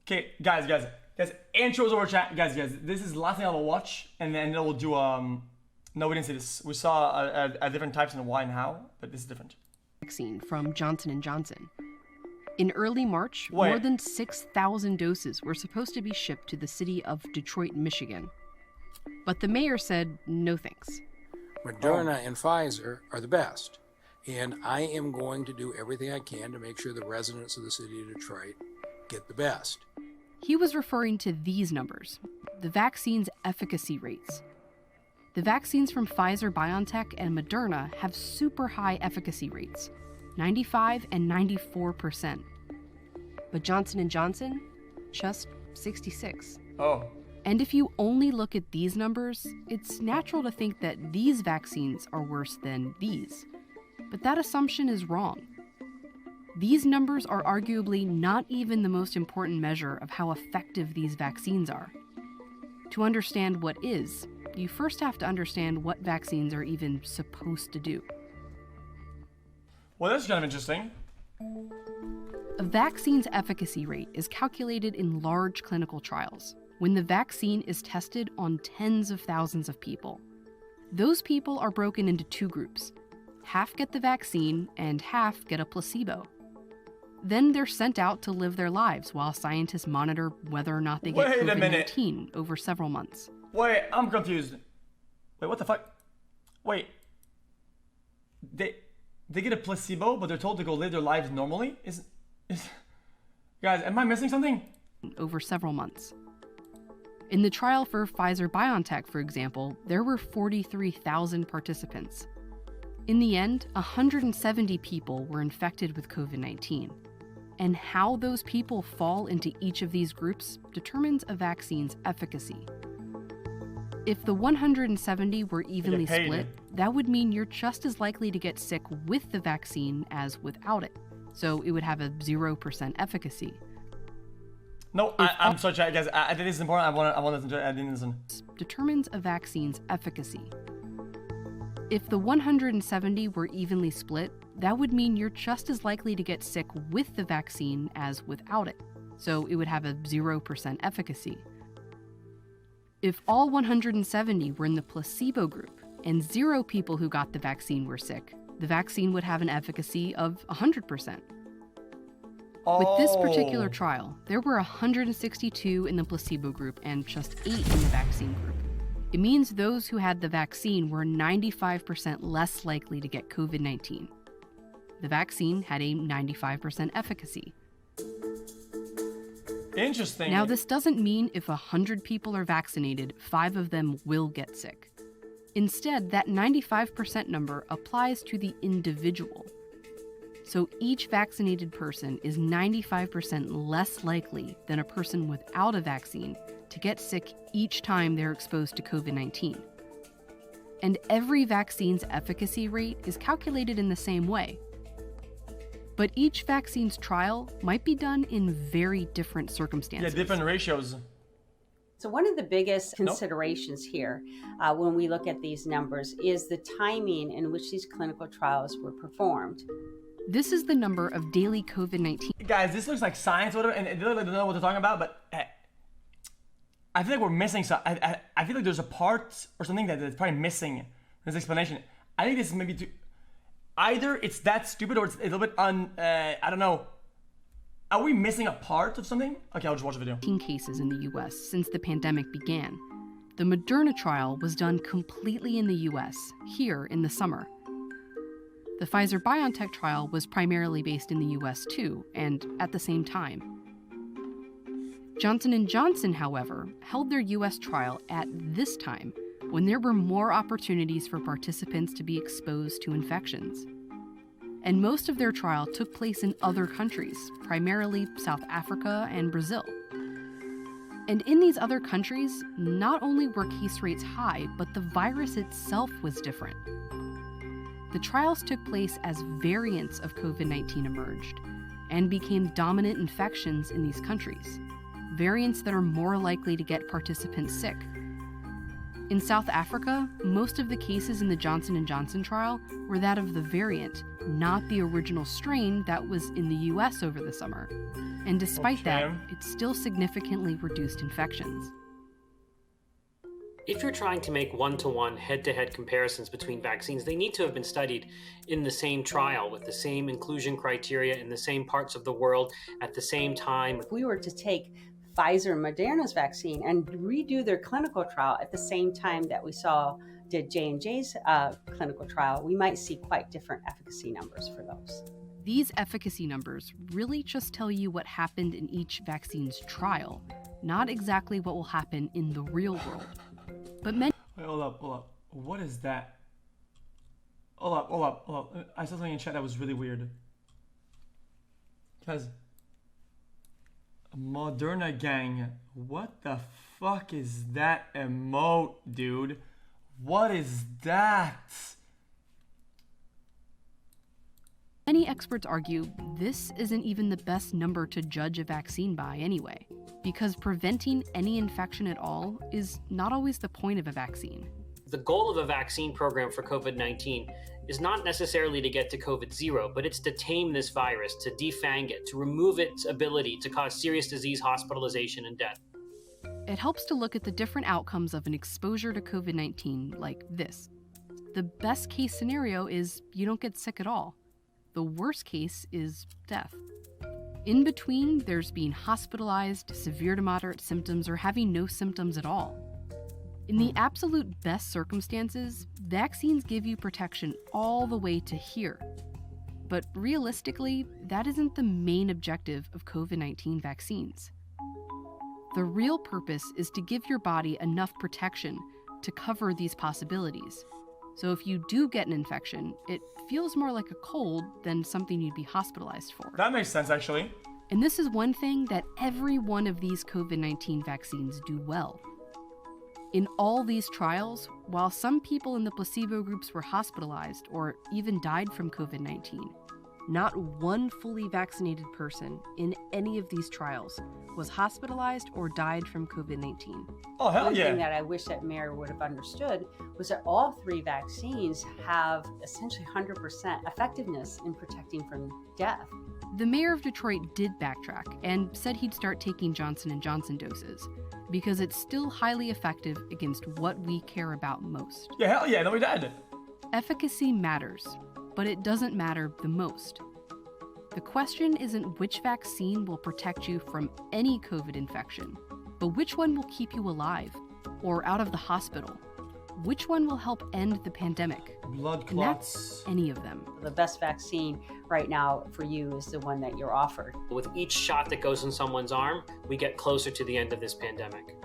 Okay, guys, intros over chat. Guys, this is the last thing I will watch, and then we'll do no, we didn't see this. We saw different types and why and how, but this is different. Vaccine from Johnson & Johnson. In early March, Wait. more than 6,000 doses were supposed to be shipped to the city of Detroit, Michigan. But the mayor said no thanks. Moderna and Pfizer are the best, and I am going to do everything I can to make sure the residents of the city of Detroit get the best. He was referring to these numbers, the vaccine's efficacy rates. The vaccines from Pfizer, BioNTech, and Moderna have super high efficacy rates, 95 and 94%. But Johnson & Johnson, just 66. Oh. And if you only look at these numbers, it's natural to think that these vaccines are worse than these. But that assumption is wrong. These numbers are arguably not even the most important measure of how effective these vaccines are. To understand what is, you first have to understand what vaccines are even supposed to do. Well, that's kind of interesting. A vaccine's efficacy rate is calculated in large clinical trials, when the vaccine is tested on tens of thousands of people. Those people are broken into two groups. Half get the vaccine and half get a placebo. Then they're sent out to live their lives while scientists monitor whether or not they get COVID-19 over several months. Wait, I'm confused. Wait, what the fuck? Wait. They get a placebo, but they're told to go live their lives normally? Guys, am I missing something? Over several months. In the trial for Pfizer BioNTech, for example, there were 43,000 participants. In the end, 170 people were infected with COVID-19. And how those people fall into each of these groups determines a vaccine's efficacy. If the 170 were evenly split, that would mean you're just as likely to get sick with the vaccine as without it. So it would have a 0% efficacy. No, I'm sorry, guys. I think this is important. I want to add in this. Determines a vaccine's efficacy. If the 170 were evenly split, that would mean you're just as likely to get sick with the vaccine as without it. So it would have a 0% efficacy. If all 170 were in the placebo group and 0 people who got the vaccine were sick, the vaccine would have an efficacy of 100%. With this particular trial, there were 162 in the placebo group and just 8 in the vaccine group. It means those who had the vaccine were 95% less likely to get COVID-19. The vaccine had a 95% efficacy. Interesting. Now, this doesn't mean if 100 people are vaccinated, 5 of them will get sick. Instead, that 95% number applies to the individual. So each vaccinated person is 95% less likely than a person without a vaccine to get sick each time they're exposed to COVID-19. And every vaccine's efficacy rate is calculated in the same way. But each vaccine's trial might be done in very different circumstances. Yeah, different ratios. So one of the biggest considerations here when we look at these numbers is the timing in which these clinical trials were performed. This is the number of daily COVID-19. Guys, this looks like science or whatever, and they don't know what they're talking about, but I feel like we're missing some. I feel like there's a part or something that is probably missing in this explanation. I think this is maybe too... Either it's that stupid or it's a little bit I don't know. Are we missing a part of something? Okay, I'll just watch the video. Cases in the US since the pandemic began. The Moderna trial was done completely in the US, here in the summer. The Pfizer BioNTech trial was primarily based in the US too, and at the same time. Johnson & Johnson, however, held their US trial at this time, when there were more opportunities for participants to be exposed to infections. And most of their trial took place in other countries, primarily South Africa and Brazil. And in these other countries, not only were case rates high, but the virus itself was different. The trials took place as variants of COVID-19 emerged and became dominant infections in these countries, variants that are more likely to get participants sick. In South Africa, most of the cases in the Johnson & Johnson trial were that of the variant, not the original strain that was in the US over the summer. And despite that, it still significantly reduced infections. If you're trying to make one-to-one head-to-head comparisons between vaccines, they need to have been studied in the same trial with the same inclusion criteria in the same parts of the world at the same time. If we were to take Pfizer and Moderna's vaccine and redo their clinical trial at the same time that we did J&J's clinical trial, we might see quite different efficacy numbers for those. These efficacy numbers really just tell you what happened in each vaccine's trial, not exactly what will happen in the real world. But many— Wait, hold up. What is that? Hold up. I saw something in chat that was really weird. Because Moderna gang, what the fuck is that emote, dude? What is that? Many experts argue this isn't even the best number to judge a vaccine by anyway, because preventing any infection at all is not always the point of a vaccine. The goal of a vaccine program for COVID-19 is not necessarily to get to COVID-0, but it's to tame this virus, to defang it, to remove its ability to cause serious disease, hospitalization, and death. It helps to look at the different outcomes of an exposure to COVID-19 like this. The best case scenario is you don't get sick at all. The worst case is death. In between, there's being hospitalized, severe to moderate symptoms, or having no symptoms at all. In the absolute best circumstances, vaccines give you protection all the way to here. But realistically, that isn't the main objective of COVID-19 vaccines. The real purpose is to give your body enough protection to cover these possibilities. So if you do get an infection, it feels more like a cold than something you'd be hospitalized for. That makes sense, actually. And this is one thing that every one of these COVID-19 vaccines do well. In all these trials, while some people in the placebo groups were hospitalized or even died from COVID-19, not one fully vaccinated person in any of these trials was hospitalized or died from COVID-19. Oh, hell One yeah. thing that I wish that Mary would have understood was that all three vaccines have essentially 100% effectiveness in protecting from death. The mayor of Detroit did backtrack and said he'd start taking Johnson & Johnson doses because it's still highly effective against what we care about most. Yeah, hell yeah, no, we did. Efficacy matters, but it doesn't matter the most. The question isn't which vaccine will protect you from any COVID infection, but which one will keep you alive or out of the hospital. Which one will help end the pandemic? Blood And clots. that's any of them. The best vaccine right now for you is the one that you're offered. With each shot that goes in someone's arm, we get closer to the end of this pandemic.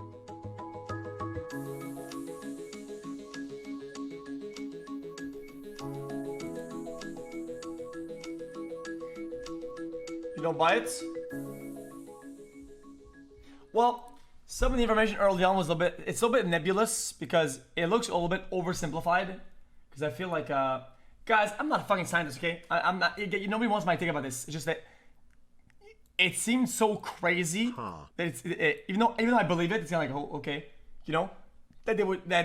You don't buy it? Well, some of the information early on was it's a little bit nebulous because it looks a little bit oversimplified. Because I feel like, guys, I'm not a fucking scientist, okay? I'm not, nobody wants my take about this. It's just that it seems so crazy that even though I believe it, it's kind of like, oh, okay, you know, that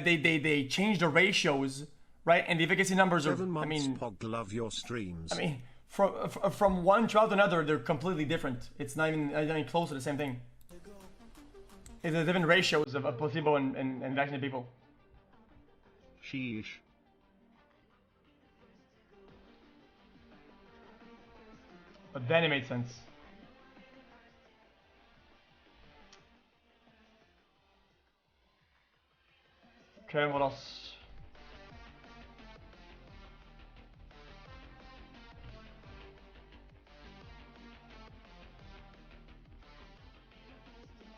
they changed the ratios, right? And the efficacy numbers are, I mean, Pog, love your streams. I mean, from one trial to another, they're completely different. It's not even close to the same thing. It's the different ratios of placebo and vaccinated people. Sheesh. But then it made sense. Okay, what else?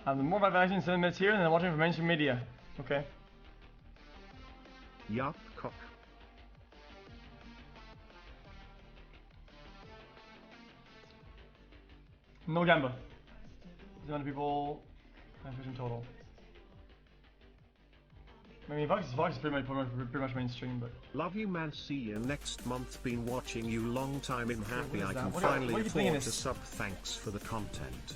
The more vaccines 7 minutes here and then watching from mainstream media. Okay. Yup, cock. No gamble. 200 people, 9% total. I mean, Vox is pretty much mainstream, but... Love you, man. See you next month. Been watching you long time. I'm happy I can What finally are you thinking afford to is- sub. Thanks for the content.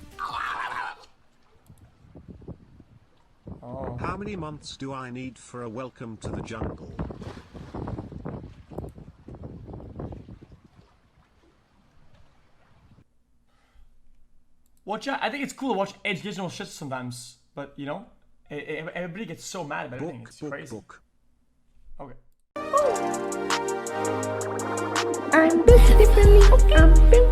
Oh. How many months do I need for a welcome to the jungle? Watch out. I think it's cool to watch educational shit sometimes, but you know, everybody gets so mad about everything. It's crazy. Okay. I'm built differently. I'm built